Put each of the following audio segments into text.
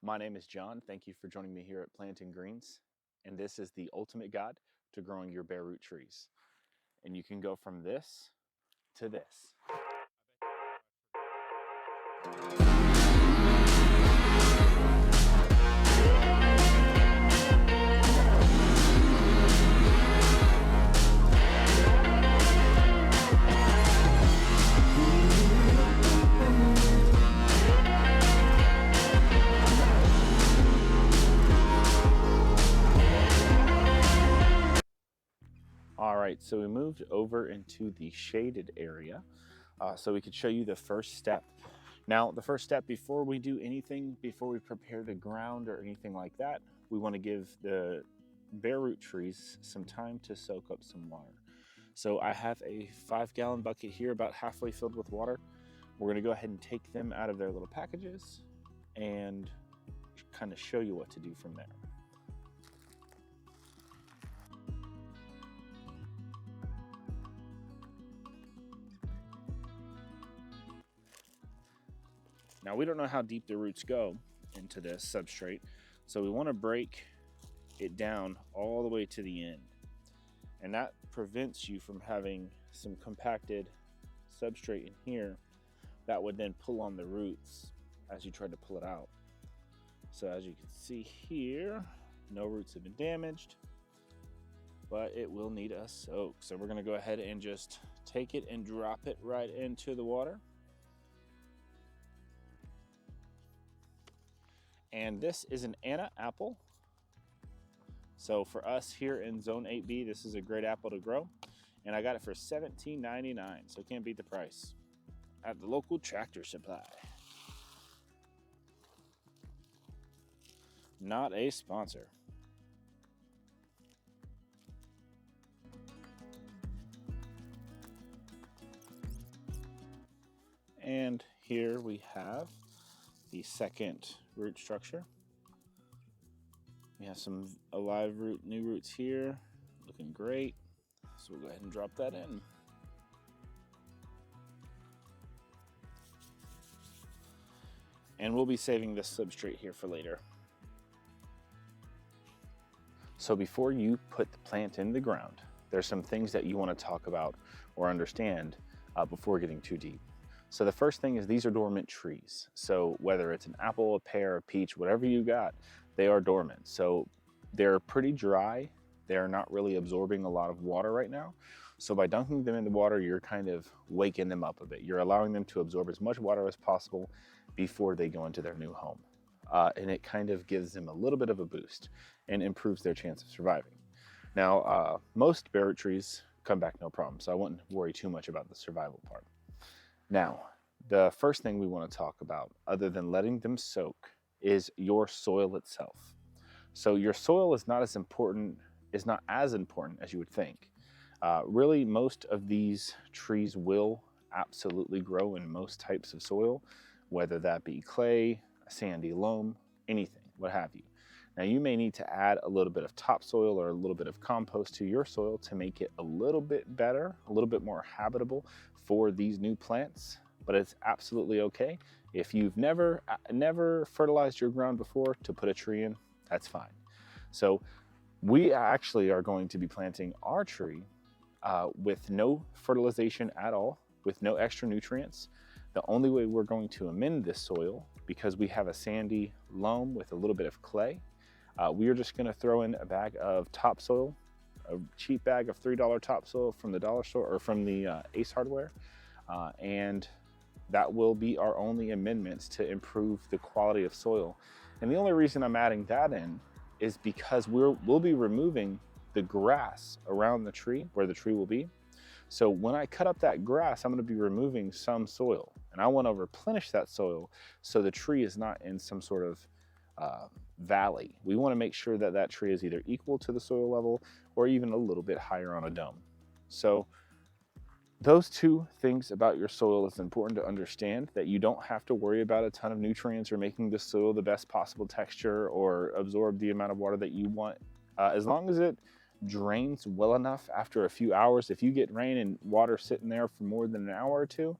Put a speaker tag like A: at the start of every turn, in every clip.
A: My name is John. Thank you for joining me here at Planting Greens. And this is the ultimate guide to growing your bare root trees. And you can go from this to this. All right, so we moved over into the shaded area so we could show you the first step. Now, the first step before we do anything, before we prepare the ground or anything like that, we want to give the bare root trees some time to soak up some water. So I have a 5-gallon bucket here about halfway filled with water. We're going to go ahead and take them out of their little packages and kind of show you what to do from there. Now we don't know how deep the roots go into this substrate, so we want to break it down all the way to the end. And that prevents you from having some compacted substrate in here that would then pull on the roots as you try to pull it out. So as you can see here, no roots have been damaged, but it will need a soak. So we're gonna go ahead and just take it and drop it right into the water. And this is an Anna apple. So for us here in Zone 8B, this is a great apple to grow. And I got it for $17.99, so can't beat the price at the local Tractor Supply. Not a sponsor. And here we have the second root structure. We have some alive root, new roots here, looking great. So we'll go ahead and drop that in. And we'll be saving this substrate here for later. So before you put the plant in the ground, there's some things that you want to talk about or understand before getting too deep. So the first thing is these are dormant trees. So whether it's an apple, a pear, a peach, whatever you got, they are dormant. So they're pretty dry. They're not really absorbing a lot of water right now. So by dunking them in the water, you're kind of waking them up a bit. You're allowing them to absorb as much water as possible before they go into their new home. And it kind of gives them a little bit of a boost and improves their chance of surviving. Now, most bare root trees come back no problem, so I wouldn't worry too much about the survival part. Now, the first thing we want to talk about, other than letting them soak, is your soil itself. So your soil is not as important as you would think. Really, most of these trees will absolutely grow in most types of soil, whether that be clay, sandy loam, anything, what have you. Now you may need to add a little bit of topsoil or a little bit of compost to your soil to make it a little bit better, a little bit more habitable for these new plants, but it's absolutely okay. If you've never fertilized your ground before to put a tree in, that's fine. So we actually are going to be planting our tree with no fertilization at all, with no extra nutrients. The only way we're going to amend this soil, because we have a sandy loam with a little bit of clay, we are just going to throw in a bag of topsoil, a cheap bag of $3 topsoil from the dollar store or from the Ace Hardware, and that will be our only amendments to improve the quality of soil. And the only reason I'm adding that in is because we'll be removing the grass around the tree where the tree will be. So when I cut up that grass, I'm going to be removing some soil, and I want to replenish that soil so the tree is not in some sort of valley. We want to make sure that that tree is either equal to the soil level or even a little bit higher on a dome. So those two things about your soil is important to understand, that you don't have to worry about a ton of nutrients or making the soil the best possible texture or absorb the amount of water that you want. As long as it drains well enough after a few hours. If you get rain and water sitting there for more than an hour or two,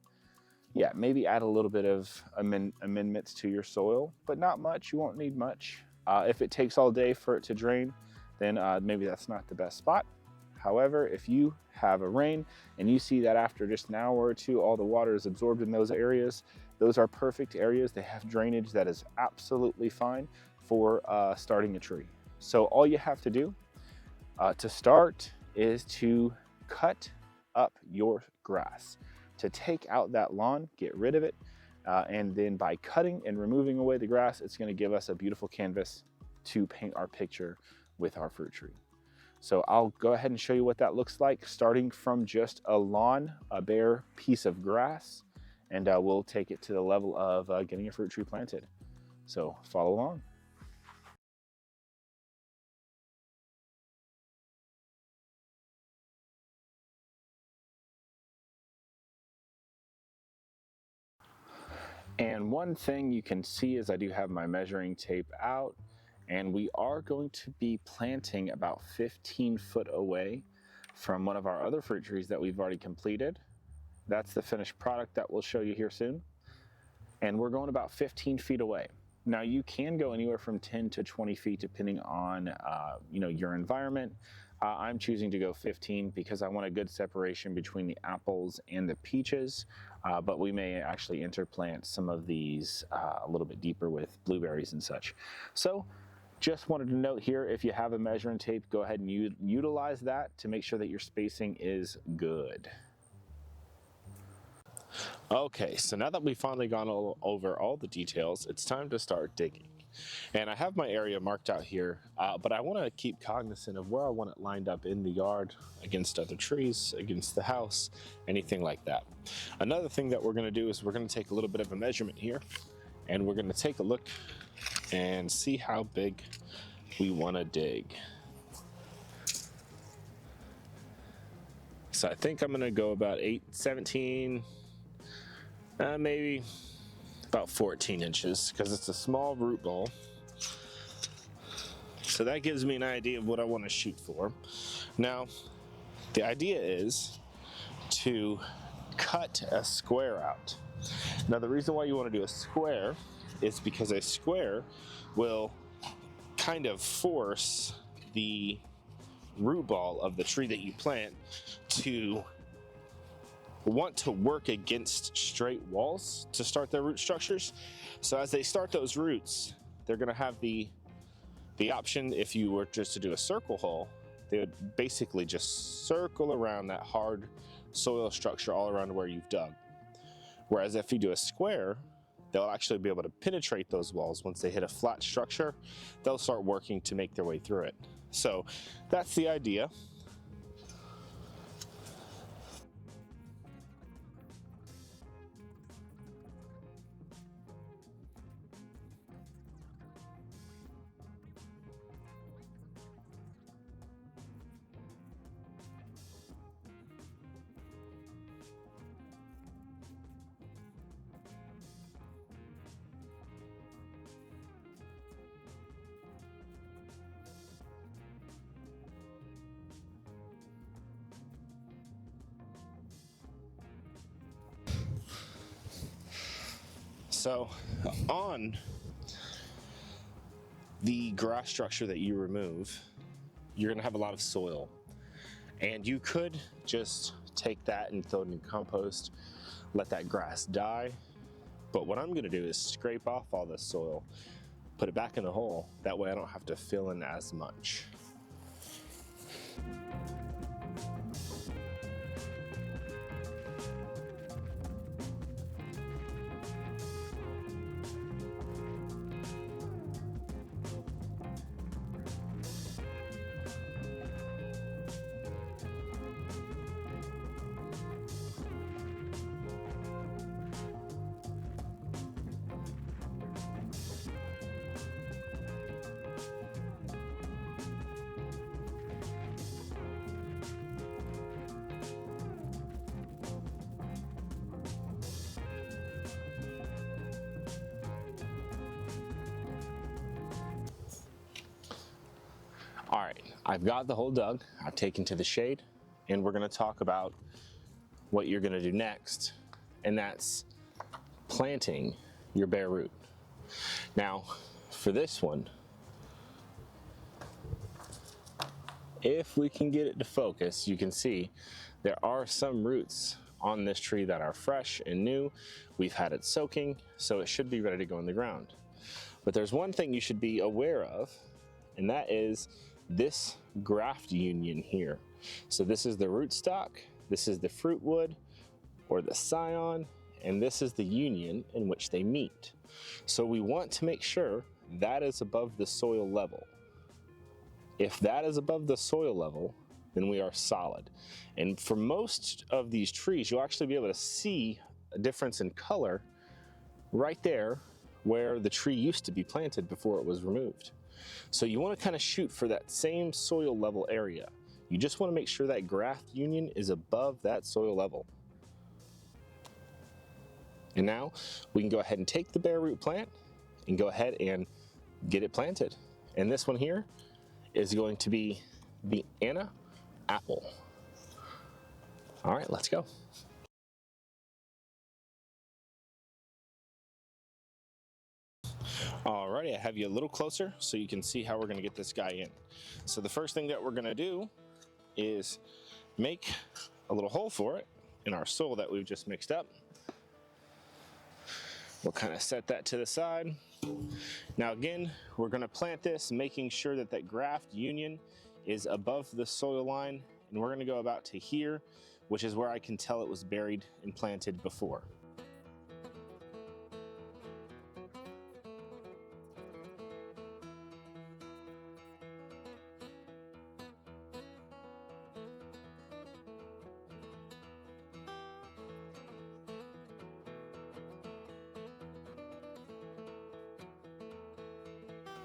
A: Yeah, maybe add a little bit of amendments to your soil, but not much. You won't need much. If it takes all day for it to drain, then maybe that's not the best spot. However, if you have a rain and you see that after just an hour or two, all the water is absorbed in those areas, those are perfect areas. They have drainage that is absolutely fine for starting a tree. So all you have to do to start is to cut up your grass, to take out that lawn, get rid of it, and then by cutting and removing away the grass, it's going to give us a beautiful canvas to paint our picture with our fruit tree. So I'll go ahead and show you what that looks like, starting from just a lawn, a bare piece of grass, and we'll take it to the level of getting a fruit tree planted. So follow along. And one thing you can see is I do have my measuring tape out, and we are going to be planting about 15 foot away from one of our other fruit trees that we've already completed. That's the finished product that we'll show you here soon. And we're going about 15 feet away. Now you can go anywhere from 10 to 20 feet depending on your environment. I'm choosing to go 15 because I want a good separation between the apples and the peaches, but we may actually interplant some of these a little bit deeper with blueberries and such. So just wanted to note here, if you have a measuring tape, go ahead and utilize that to make sure that your spacing is good. Okay, so now that we've finally gone over all the details, it's time to start digging. And I have my area marked out here, but I want to keep cognizant of where I want it lined up in the yard, against other trees, against the house, anything like that. Another thing that we're going to do is we're going to take a little bit of a measurement here, and we're going to take a look and see how big we want to dig. So I think I'm going to go about 17, maybe about 14 inches, because it's a small root ball. So that gives me an idea of what I want to shoot for. Now, the idea is to cut a square out. Now, the reason why you want to do a square is because a square will kind of force the root ball of the tree that you plant to want to work against straight walls to start their root structures. So as they start those roots, they're going to have the option, if you were just to do a circle hole, they would basically just circle around that hard soil structure all around where you've dug. Whereas if you do a square, they'll actually be able to penetrate those walls. Once they hit a flat structure, they'll start working to make their way through it. So that's the idea. So on the grass structure that you remove, you're going to have a lot of soil. And you could just take that and throw it in compost, let that grass die. But what I'm going to do is scrape off all this soil, put it back in the hole. That way I don't have to fill in as much. All right, I've got the hole dug, I've taken to the shade, and we're gonna talk about what you're gonna do next. And that's
B: planting your bare root. Now, for this one, if we can get it to focus, you can see there are some roots on this tree that are fresh and new. We've had it soaking, so it should be ready to go in the ground. But there's one thing you should be aware of, and that is this graft union here. So this is the rootstock, this is the fruit wood or the scion, and this is the union in which they meet. So we want to make sure that is above the soil level. If that is above the soil level, then we are solid. And for most of these trees, you'll actually be able to see a difference in color right there where the tree used to be planted before it was removed. So you want to kind of shoot for that same soil level area. You just want to make sure that graft union is above that soil level. And now we can go ahead and take the bare root plant and go ahead and get it planted. And this one here is going to be the Anna apple. All right, let's go. Alrighty, I have you a little closer so you can see how we're gonna get this guy in. So the first thing that we're gonna do is make a little hole for it in our soil that we've just mixed up. We'll kind of set that to the side. Now again, we're gonna plant this, making sure that that graft union is above the soil line, and we're gonna go about to here, which is where I can tell it was buried and planted before.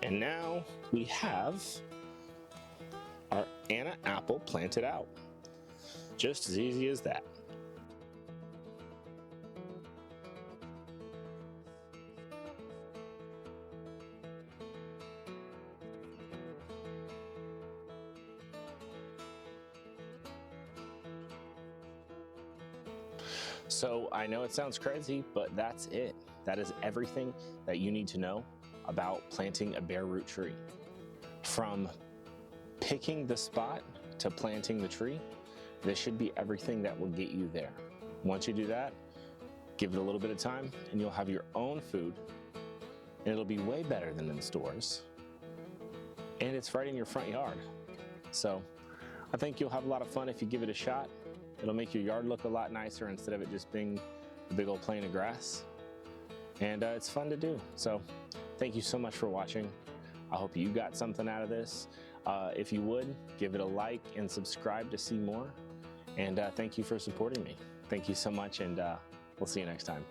B: And now we have our Anna apple planted out. Just as easy as that. So I know it sounds crazy, but that's it. That is everything that you need to know about planting a bare root tree. From picking the spot to planting the tree, this should be everything that will get you there. Once you do that, give it a little bit of time and you'll have your own food, and it'll be way better than in stores. And it's right in your front yard. So I think you'll have a lot of fun if you give it a shot. It'll make your yard look a lot nicer instead of it just being a big old plain of grass. And it's fun to do. So thank you so much for watching. I hope you got something out of this. If you would, give it a like and subscribe to see more. And thank you for supporting me. Thank you so much, and we'll see you next time.